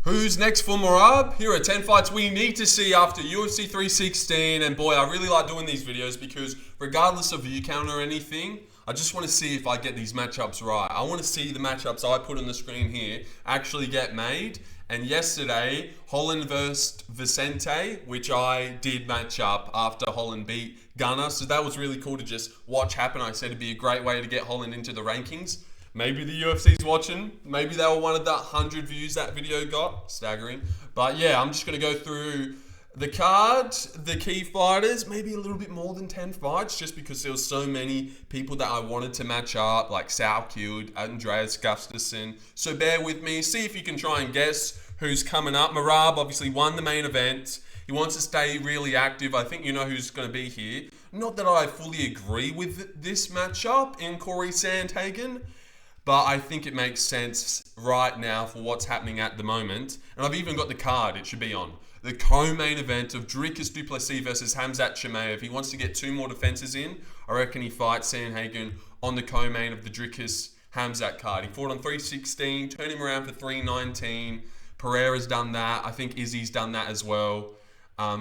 Who's next for Merab? Here are 10 fights we need to see after UFC 316. And boy, I really like doing these videos because regardless of view count or anything, I just want to see if I get these matchups right. I want to see the matchups I put on the screen here actually get made. And yesterday, Holland versus Vicente, which I did match up after Holland beat Gunner. So that was really cool to just watch happen. I said it'd be a great way to get Holland into the rankings. Maybe the UFC's watching. Maybe they were one of the 100 views that video got. Staggering. But yeah, I'm just going to go through the card, the key fighters, maybe a little bit more than 10 fights, just because there was so many people that I wanted to match up, like Salkilld, Andreas Gustafsson. So bear with me. See if you can try and guess who's coming up. Merab obviously won the main event. He wants to stay really active. I think you know who's going to be here. Not that I fully agree with this matchup in Corey Sandhagen, but I think it makes sense right now for what's happening at the moment. And I've even got the card it should be on. The co-main event of Dricus du Plessis versus Khamzat Chimaev. He wants to get 2 more defenses in. I reckon he fights Sandhagen on the co-main of the Dricus Khamzat card. He fought on 316, turned him around for 319. Pereira's done that. I think Izzy's done that as well.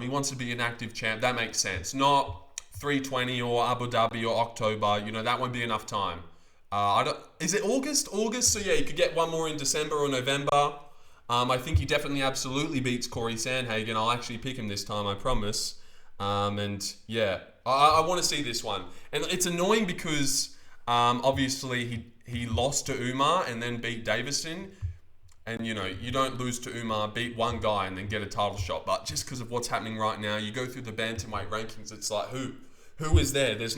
He wants to be an active champ. That makes sense. Not 320 or Abu Dhabi or October. You know, that won't be enough time. Is it August? August? So yeah, you could get one more in December or November. I think he definitely absolutely beats Corey Sandhagen. I'll actually pick him this time, I promise. And yeah, I want to see this one. And it's annoying because obviously he lost to Umar and then beat Davison. And you know, you don't lose to Umar, beat one guy and then get a title shot. But just because of what's happening right now, you go through the bantamweight rankings, it's like who is there? There's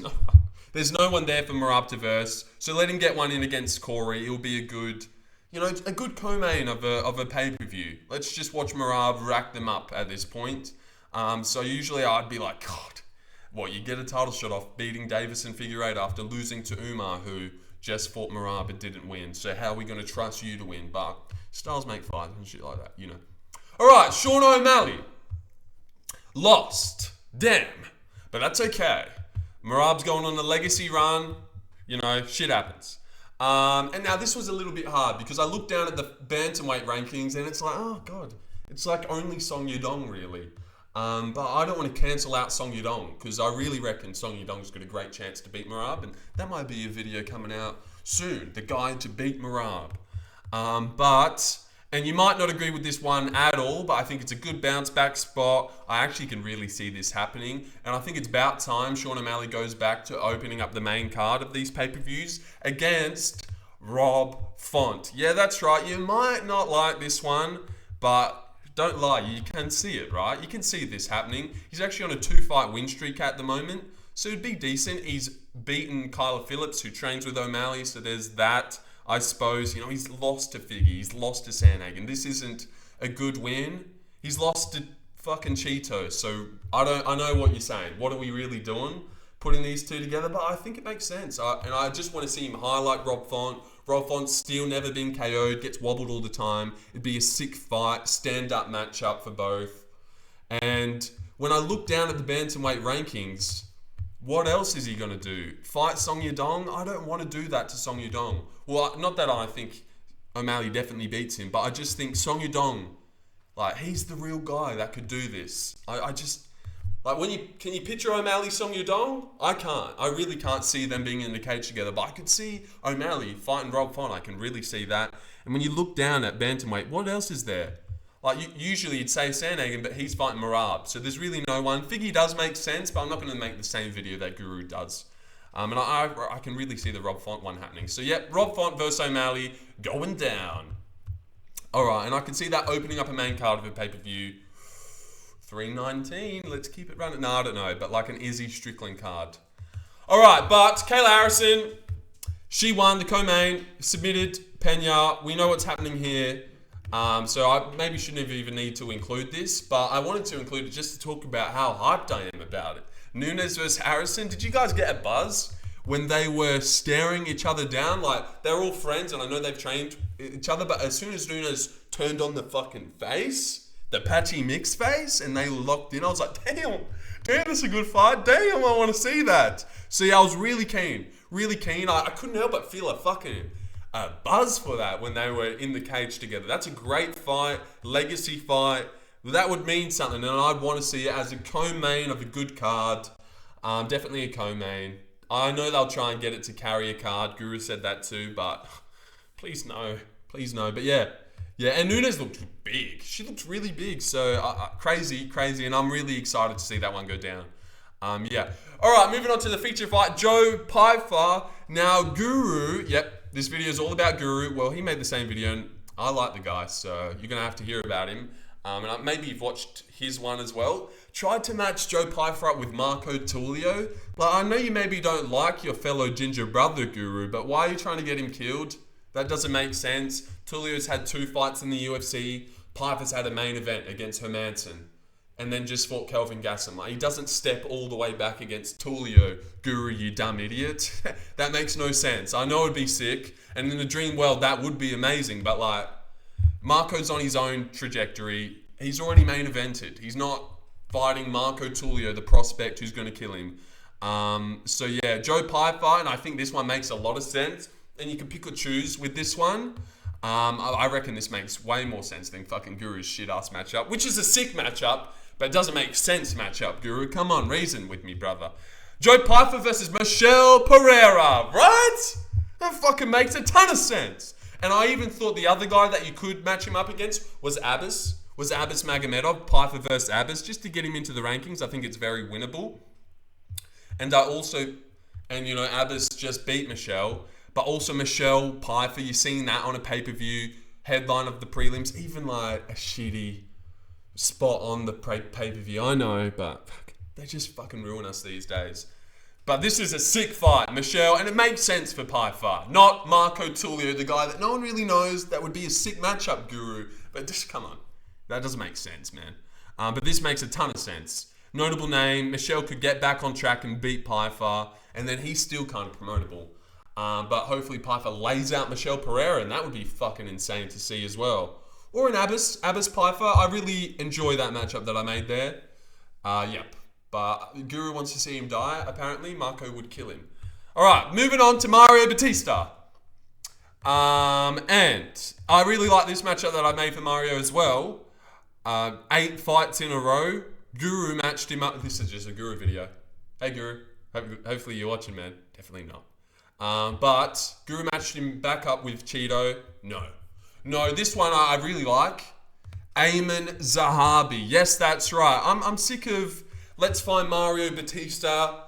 no one there for Merab to verse. So let him get one in against Corey. It'll be a good co-main of a pay-per-view. Let's just watch Merab rack them up at this point. So usually I'd be like, God, what, you get a title shot off beating Davison figure 8 after losing to Umar, who just fought Merab and didn't win. So how are we going to trust you to win? But styles make fights and shit like that, you know. All right, Sean O'Malley. Lost. Damn. But that's okay. Merab's going on a legacy run. You know, shit happens. And now this was a little bit hard because I looked down at the bantamweight rankings and it's like, oh God, it's like only Song Yadong really. But I don't want to cancel out Song Yadong because I really reckon Song Yadong's got a great chance to beat Merab, and that might be a video coming out soon, the guide to beat Merab. And you might not agree with this one at all, but I think it's a good bounce back spot. I actually can really see this happening. And I think it's about time Sean O'Malley goes back to opening up the main card of these pay-per-views against Rob Font. Yeah, that's right. You might not like this one, but don't lie. You can see it, right? You can see this happening. He's actually on a 2-fight win streak at the moment, so it'd be decent. He's beaten Kyla Phillips, who trains with O'Malley, so there's that. I suppose, you know, he's lost to Figgy, he's lost to Sandhagen. This isn't a good win. He's lost to fucking Cheetos. So I know what you're saying. What are we really doing? Putting these two together? But I think it makes sense. And I just want to see him highlight Rob Font. Rob Font's still never been KO'd, gets wobbled all the time. It'd be a sick fight, stand-up matchup for both. And when I look down at the bantamweight rankings, what else is he going to do? Fight Song Yadong? I don't want to do that to Song Yadong. Well, not that I think O'Malley definitely beats him, but I just think Song Yadong, like, he's the real guy that could do this. I just, like, can you picture O'Malley, Song Yadong? I can't. I really can't see them being in the cage together, but I could see O'Malley fighting Rob Font. I can really see that. And when you look down at bantamweight, what else is there? Like, usually you'd say Sandhagen, but he's fighting Merab. So there's really no one. Figgy does make sense, but I'm not going to make the same video that Guru does. And I can really see the Rob Font one happening. So, yep, Rob Font versus O'Malley going down. All right, and I can see that opening up a main card of a pay-per-view. 319, let's keep it running. No, I don't know, but like an Izzy Strickland card. All right, but Kayla Harrison, she won the co-main, submitted Pena. We know what's happening here. So I maybe shouldn't even need to include this, but I wanted to include it just to talk about how hyped I am about it. Nunes versus Harrison. Did you guys get a buzz when they were staring each other down? Like, they're all friends, and I know they've trained each other, but as soon as Nunes turned on the fucking face, the Patchy mix face, and they locked in, I was like, damn, that's a good fight. Damn, I want to see that. So yeah, I was really keen. I couldn't help but feel a fucking a buzz for that when they were in the cage together. That's a great fight, legacy fight. That would mean something, and I'd want to see it as a co-main of a good card. Definitely a co-main. I know they'll try and get it to carry a card. Guru said that too, but please no. Please no. But yeah, and Nunes looked big. She looked really big. So crazy, and I'm really excited to see that one go down. Yeah. All right, moving on to the feature fight. Joe Pyfer. Now, Guru, this video is all about Guru. Well, he made the same video, and I like the guy, so you're going to have to hear about him. And maybe you've watched his one as well. Tried to match Joe Pyfer up with Marco Tullio. Like, I know you maybe don't like your fellow ginger brother, Guru, but why are you trying to get him killed? That doesn't make sense. Tullio's had 2 fights in the UFC. Pyfer's had a main event against Hermanson. And then just fought Kelvin Gastelum. Like, he doesn't step all the way back against Tullio. Guru, you dumb idiot. That makes no sense. I know it'd be sick. And in the dream world, that would be amazing. But like, Marco's on his own trajectory. He's already main evented. He's not fighting Marco Tullio, the prospect who's going to kill him. So yeah, Joe Pyfer, and I think this one makes a lot of sense. And you can pick or choose with this one. I reckon this makes way more sense than fucking Guru's shit-ass matchup, which is a sick matchup, but it doesn't make sense matchup, Guru. Come on, reason with me, brother. Joe Pyfer versus Michelle Pereira, right? That fucking makes a ton of sense. And I even thought the other guy that you could match him up against was Abbas Magomedov, Pyfer versus Abbas, just to get him into the rankings. I think it's very winnable. And Abbas just beat Michelle, but also Michelle Pyfer, you're seeing that on a pay-per-view headline of the prelims, even like a shitty spot on the pay-per-view. I know, but they just fucking ruin us these days. But this is a sick fight, Michelle, and it makes sense for Pyfer. Not Marco Tullio, the guy that no one really knows. That would be a sick matchup, Guru. But just come on. That doesn't make sense, man. But this makes a ton of sense. Notable name, Michelle could get back on track and beat Pyfer, and then he's still kind of promotable. But hopefully Pyfer lays out Michelle Pereira, and that would be fucking insane to see as well. Or an Abbas Pyfer. I really enjoy that matchup that I made there. Yep. But Guru wants to see him die. Apparently, Marco would kill him. All right, moving on to Mario Bautista. And I really like this matchup that I made for Mario as well. 8 fights in a row. Guru matched him up. This is just a Guru video. Hey, Guru. Hopefully you're watching, man. Definitely not. But Guru matched him back up with Cheeto. No, this one I really like. Ayman Zahabi. Yes, that's right. I'm sick of let's find Mario Bautista.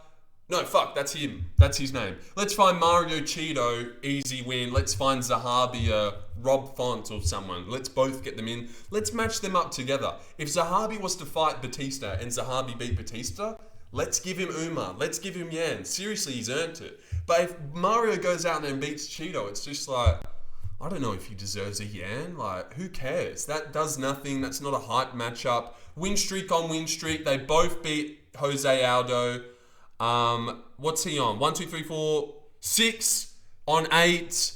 No, fuck, that's him. That's his name. Let's find Mario Cheeto, easy win. Let's find Zahabi, Rob Font or someone. Let's both get them in. Let's match them up together. If Zahabi was to fight Bautista and Zahabi beat Bautista, let's give him Umar. Let's give him Yan. Seriously, he's earned it. But if Mario goes out there and beats Cheeto, it's just like, I don't know if he deserves a Yan. Like, who cares? That does nothing. That's not a hype matchup. Win streak on win streak. They both beat Jose Aldo. What's he on? 1, 2, 3, 4, 6 on 8.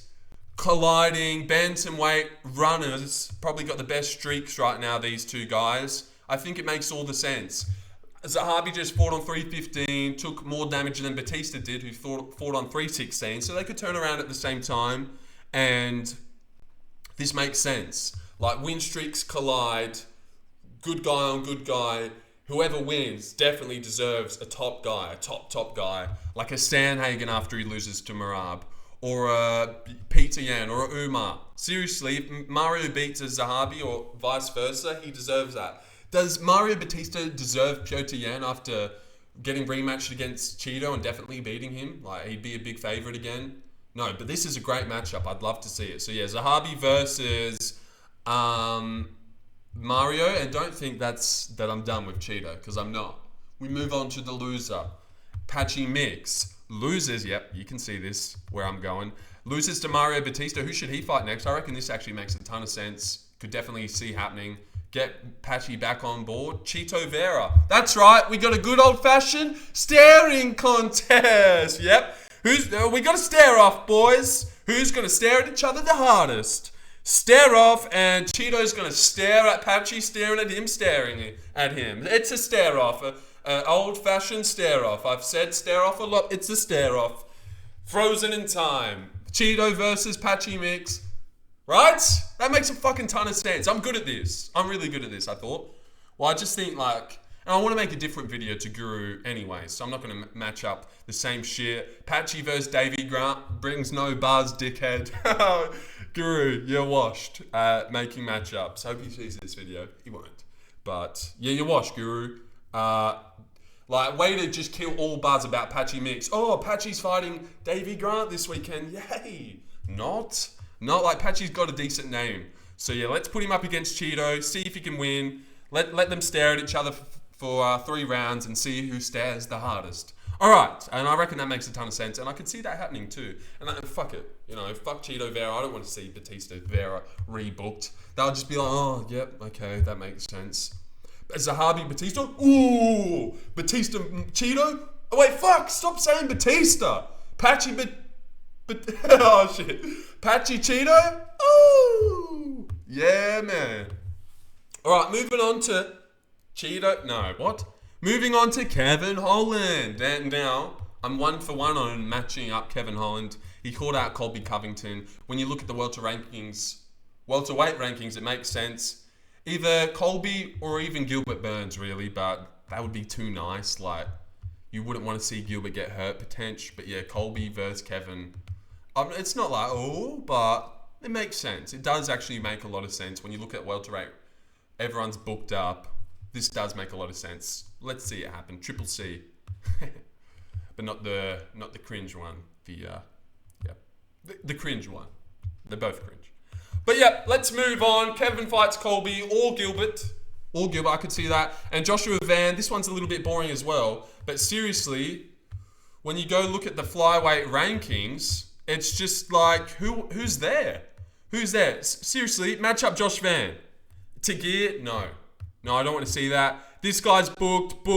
Colliding. Bantamweight runners. Probably got the best streaks right now, these two guys. I think it makes all the sense. Zahabi just fought on 315. Took more damage than Bautista did, who fought on 316. So they could turn around at the same time. And this makes sense. Like, win streaks collide. Good guy on good guy. Whoever wins definitely deserves a top guy, a top guy. Like a Sandhagen after he loses to Merab. Or a Peter Yan or a Umar. Seriously, if Mario beats a Zahabi or vice versa, he deserves that. Does Mario Bautista deserve Piotr Yan after getting rematched against Cheeto and definitely beating him? Like, he'd be a big favourite again? No, but this is a great matchup. I'd love to see it. So yeah, Zahabi versus Mario, and don't think that I'm done with Cheeto, because I'm not. We move on to the loser. Patchy Mix. Losers, yep, you can see this, where I'm going. Loses to Mario Bautista. Who should he fight next? I reckon this actually makes a ton of sense. Could definitely see happening. Get Patchy back on board. Chito Vera. That's right, we got a good old-fashioned staring contest. Yep. We got to stare off, boys. Who's going to stare at each other the hardest? Stare off, and Cheeto's going to stare at Patchy, staring at him, staring at him. It's a stare off, an old-fashioned stare off. I've said stare off a lot. It's a stare off. Frozen in time. Cheeto versus Patchy mix. Right? That makes a fucking ton of sense. I'm good at this. I'm really good at this, I thought. Well, I just think like... And I want to make a different video to Guru anyway, so I'm not going to match up the same shit. Patchy versus Davey Grant brings no buzz, dickhead. Guru, you're washed at making matchups. Hope he sees this video. He won't. But, yeah, you're washed, Guru. Like, way to just kill all buzz about Patchy mix. Oh, Patchy's fighting Davey Grant this weekend. Yay. Not like Patchy's got a decent name. So, yeah, let's put him up against Cheeto, see if he can win. Let them stare at each other for 3 rounds and see who stares the hardest. Alright, and I reckon that makes a ton of sense, and I could see that happening too. And fuck it, fuck Cheeto Vera. I don't want to see Bautista Vera rebooked. They'll just be like, oh, yep, okay, that makes sense. Zahabi Bautista? Ooh! Bautista Cheeto? Oh, wait, fuck, stop saying Bautista! Patchy oh shit. Patchy Cheeto? Ooh! Yeah, man. Alright, moving on to Cheeto, no, what? Moving on to Kevin Holland. And now, I'm 1 for 1 on matching up Kevin Holland. He called out Colby Covington. When you look at the welterweight rankings, it makes sense. Either Colby or even Gilbert Burns, really, but that would be too nice. Like, you wouldn't want to see Gilbert get hurt, potentially. But yeah, Colby versus Kevin. It's not like, oh, but it makes sense. It does actually make a lot of sense when you look at welterweight. Everyone's booked up. This does make a lot of sense. Let's see it happen. Triple C, but not the cringe one. The cringe one. They're both cringe. But yeah, let's move on. Kevin fights Colby or Gilbert. I could see that. And Joshua Van. This one's a little bit boring as well. But seriously, when you go look at the flyweight rankings, it's just like who's there? Who's there? Seriously, match up Josh Van. Tagir? No, I don't want to see that. This guy's booked.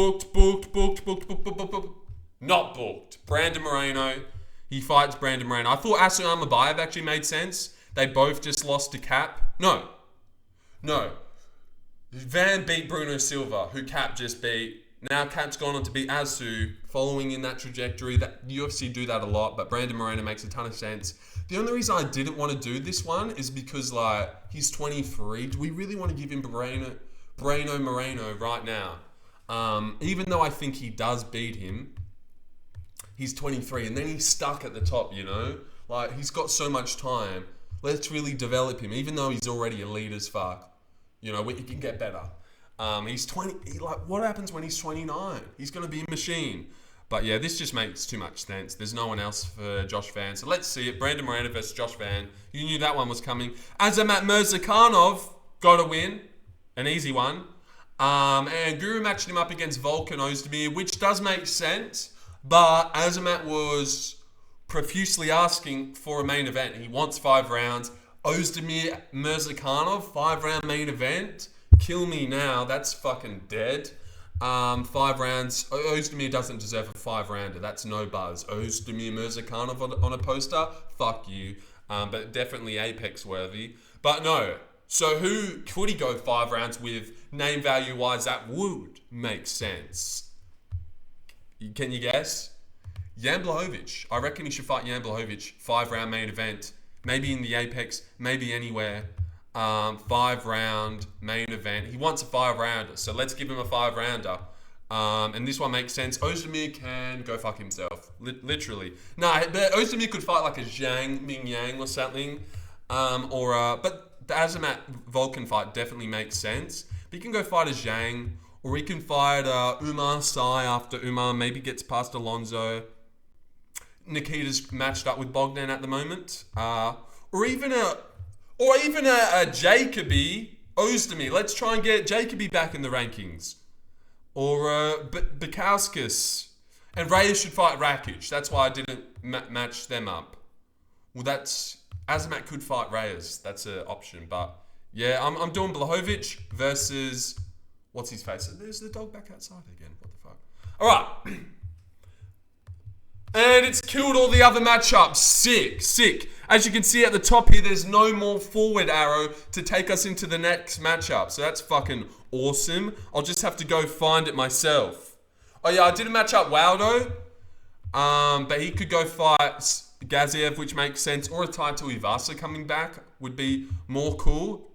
Not booked. Brandon Moreno. He fights Brandon Moreno. I thought Asuam Abayev actually made sense. They both just lost to Cap. No. Van beat Bruno Silva, who Cap just beat. Now Cap's gone on to beat Azu, following in that trajectory. That UFC do that a lot, but Brandon Moreno makes a ton of sense. The only reason I didn't want to do this one is because, like, he's 23. Do we really want to give him Moreno right now? Even though I think he does beat him, he's 23, and then he's stuck at the top, Like, he's got so much time. Let's really develop him, even though he's already elite as fuck. He can get better. He's 20. What happens when he's 29? He's going to be a machine. But yeah, this just makes too much sense. There's no one else for Josh Van. So let's see it. Brandon Moreno versus Josh Van. You knew that one was coming. Azamat Murzakanov got a win. An easy one. And Guru matched him up against Volkan Ozdemir, which does make sense. But Azamat was profusely asking for a main event. He wants 5 rounds. Ozdemir Murzakanov, 5-round main event. Kill me now. That's fucking dead. 5 rounds. Ozdemir doesn't deserve a 5-rounder. That's no buzz. Ozdemir Murzakanov on a poster? Fuck you. But definitely Apex worthy. But no. So who could he go 5 rounds with? Name value wise, that would make sense. Can you guess? Jan Blachowicz. I reckon he should fight Jan Blachowicz. 5-round main event. Maybe in the Apex. Maybe anywhere. 5-round main event. He wants a 5-rounder, so let's give him a 5-rounder. And this one makes sense. Ozdemir can go fuck himself, literally. No, but Ozdemir could fight like a Zhang Ming Yang or something, but the Azamat Volkan fight definitely makes sense. But he can go fight a Zhang, or he can fight Umar Sai after Umar maybe gets past Alonso. Nikita's matched up with Bogdan at the moment, or even a Jacoby Ozdemir. Let's try and get Jacoby back in the rankings. Or Bukowskis. And Reyes should fight Rakic. That's why I didn't match them up. Well, Azamat could fight Reyes. That's an option. But yeah, I'm doing Blachowicz versus... What's his face? There's the dog back outside again. What the fuck? Alright. And it's killed all the other matchups. Sick. As you can see at the top here, there's no more forward arrow to take us into the next matchup. So that's fucking awesome. I'll just have to go find it myself. Oh yeah, I didn't match up Waldo. But he could go fight Gaziev, which makes sense, or a Taito Ivasa coming back would be more cool.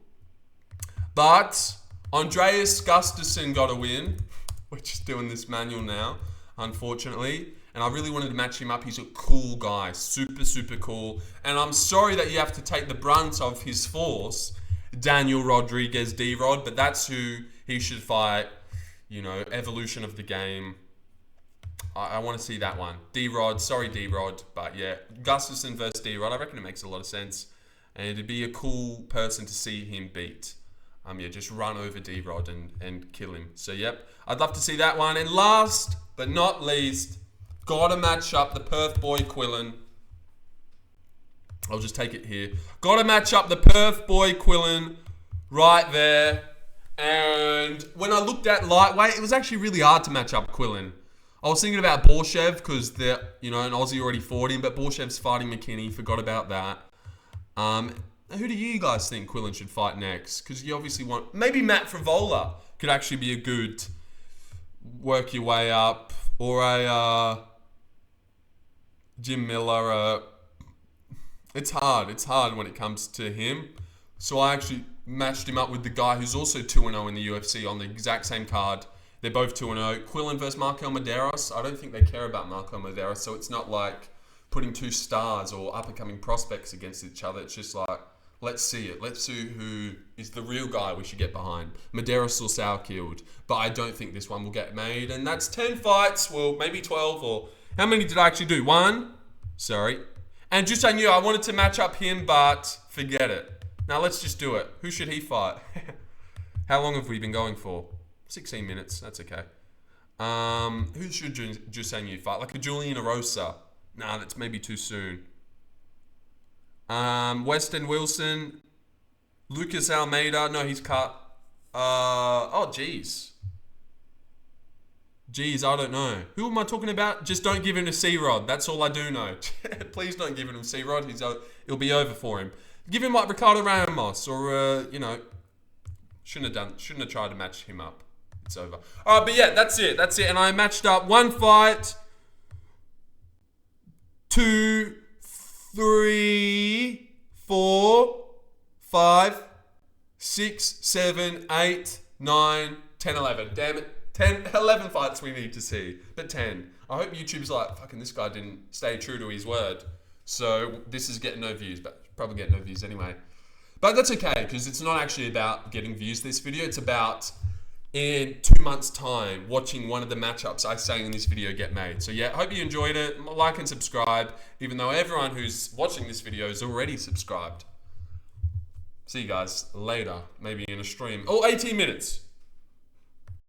But Andreas Gustafsson got a win. We're just doing this manual now, unfortunately. And I really wanted to match him up. He's a cool guy. Super, super cool. And I'm sorry that you have to take the brunt of his force, Daniel Rodriguez D-Rod, but that's who he should fight. You know, evolution of the game. I want to see that one. D-Rod. Sorry, D-Rod. But yeah, Gustafsson versus D-Rod. I reckon it makes a lot of sense. And it'd be a cool person to see him beat. Yeah, just run over D-Rod and kill him. So, yep. I'd love to see that one. And last but not least, gotta match up the Perth boy Quillan. I'll just take it here. Gotta match up the Perth boy Quillan right there. And when I looked at lightweight, it was actually really hard to match up Quillan. I was thinking about Borshev because they're, you know, an Aussie already fought him, but Borshev's fighting McKinney. Forgot about that. Who do you guys think Quillan should fight next? Because you obviously want... Maybe Matt Frivola could actually be a good work your way up. Or a Jim Miller. It's hard. It's hard when it comes to him. So I actually matched him up with the guy who's also 2-0 in the UFC on the exact same card. They're both 2-0. Quillan versus Marco Medeiros. I don't think they care about Marco Medeiros, so it's not like putting two stars or up-and-coming prospects against each other. It's just like, let's see it. Let's see who is the real guy we should get behind. Medeiros or Salkilld. But I don't think this one will get made. And that's 10 fights. Well, maybe 12 or... How many did I actually do? 1? Sorry. And just I knew I wanted to match up him, but forget it. Now let's just do it. Who should he fight? How long have we been going for? 16 minutes. That's okay. Who should Jusanyu fight? Like a Julian Erosa? Nah, that's maybe too soon. Weston Wilson. Lucas Almeida. No, he's cut. Jeez. Jeez, I don't know. Who am I talking about? Just don't give him a C-Rod. That's all I do know. Please don't give him a C-Rod. It'll be over for him. Give him like Ricardo Ramos or, shouldn't have tried to match him up. It's over. All right, but yeah, that's it. And I matched up 1 fight, 2, 3, 4, 5, 6, 7, 8, 9, 10, 11. Damn it. 11 fights we need to see. But 10. I hope YouTube's like, fucking this guy didn't stay true to his word. So this is getting no views, but probably get no views anyway. But that's okay, because it's not actually about getting views this video. It's about, in 2 months' time, watching one of the matchups I say in this video get made. So yeah, hope you enjoyed it. Like and subscribe, even though everyone who's watching this video is already subscribed. See you guys later, maybe in a stream. Oh, 18 minutes.